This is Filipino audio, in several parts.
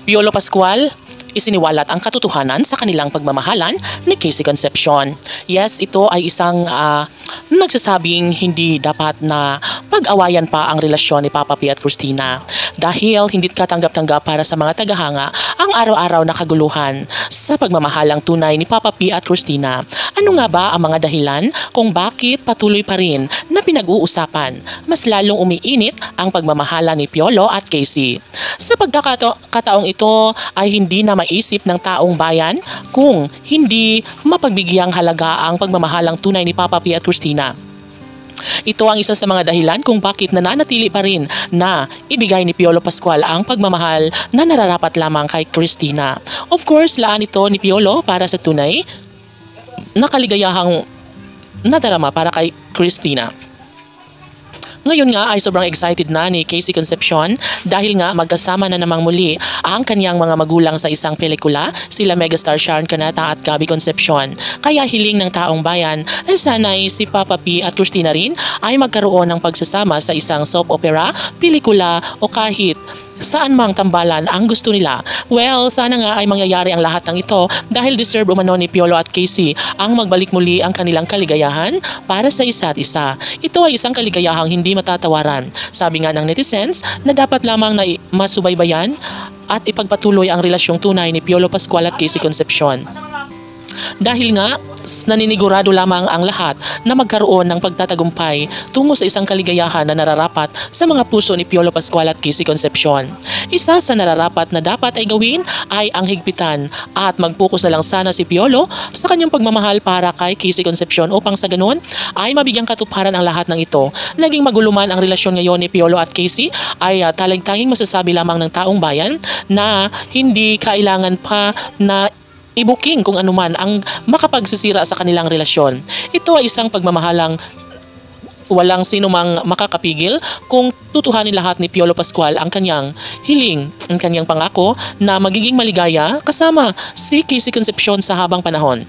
Piolo Pascual, isiniwalat ang katotohanan sa kanilang pagmamahalan ni Casey Concepcion. Yes, ito ay isang nagsasabing hindi dapat na pag-awayan pa ang relasyon ni Papa P at Christina dahil hindi katanggap-tanggap para sa mga tagahanga ang araw-araw na kaguluhan sa pagmamahalang tunay ni Papa P at Christina. Ano nga ba ang mga dahilan kung bakit patuloy pa rin na pinag-uusapan? Mas lalong umiinit ang pagmamahala ni Piolo at Casey. Sa pagkakataong ito ay hindi na maisip ng taong bayan kung hindi mapagbigyang halaga ang pagmamahalang tunay ni Papa P at Christina. Ito ang isa sa mga dahilan kung bakit nananatili pa rin na ibigay ni Piolo Pascual ang pagmamahal na nararapat lamang kay Christina. Of course, laan ito ni Piolo para sa tunay na kaligayahang nadarama para kay Christina. Ngayon nga ay sobrang excited na ni Casey Concepcion dahil nga magkasama na namang muli ang kanyang mga magulang sa isang pelikula, sila megastar Sharon Cuneta at Gabby Concepcion. Kaya hiling ng taong bayan na sana'y si Papa P at Christina rin ay magkaroon ng pagsasama sa isang soap opera, pelikula o kahit saan mang tambalan ang gusto nila. Well, sana nga ay mangyayari ang lahat ng ito dahil deserve umano ni Piolo at Casey ang magbalik muli ang kanilang kaligayahan para sa isa't isa. Ito ay isang kaligayahang hindi matatawaran. Sabi nga ng netizens na dapat lamang na masubaybayan at ipagpatuloy ang relasyong tunay ni Piolo Pascual at Casey Concepcion. Dahil nga, naninigurado lamang ang lahat na magkaroon ng pagtatagumpay tungo sa isang kaligayahan na nararapat sa mga puso ni Piolo Pascual at Casey Concepcion. Isa sa nararapat na dapat ay gawin ay ang higpitan at mag-focus na lang sana si Piolo sa kanyang pagmamahal para kay Casey Concepcion upang sa ganun ay mabigyang katuparan ang lahat ng ito. Naging maguluman ang relasyon ngayon ni Piolo at Casey ay tanging masasabi lamang ng taong bayan na hindi kailangan pa na ibuking kung anuman ang makapagsisira sa kanilang relasyon. Ito ay isang pagmamahalang walang sino mang makakapigil kung tutuhanin lahat ni Piolo Pascual ang kanyang hiling, ang kanyang pangako na magiging maligaya kasama si Casey Concepcion sa habang panahon.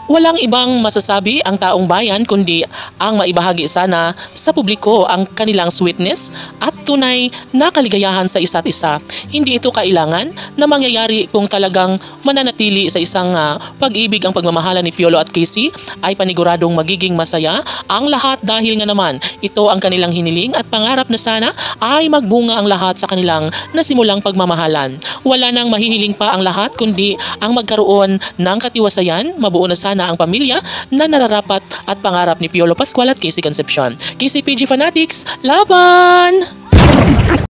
Walang ibang masasabi ang taong bayan kundi ang maibahagi sana sa publiko ang kanilang sweetness at tunay na kaligayahan sa isa't isa. Hindi ito kailangan na mangyayari kung talagang mananatili sa isang pag-ibig ang pagmamahala ni Piolo at Casey ay paniguradong magiging masaya ang lahat dahil nga naman ito ang kanilang hiniling at pangarap na sana ay magbunga ang lahat sa kanilang nasimulang pagmamahalan. Wala nang mahihiling pa ang lahat kundi ang magkaroon ng katiwasayan, mabuo na sana ang pamilya na nararapat at pangarap ni Piolo Pascual at Casey Concepcion. KCPG Fanatics, laban!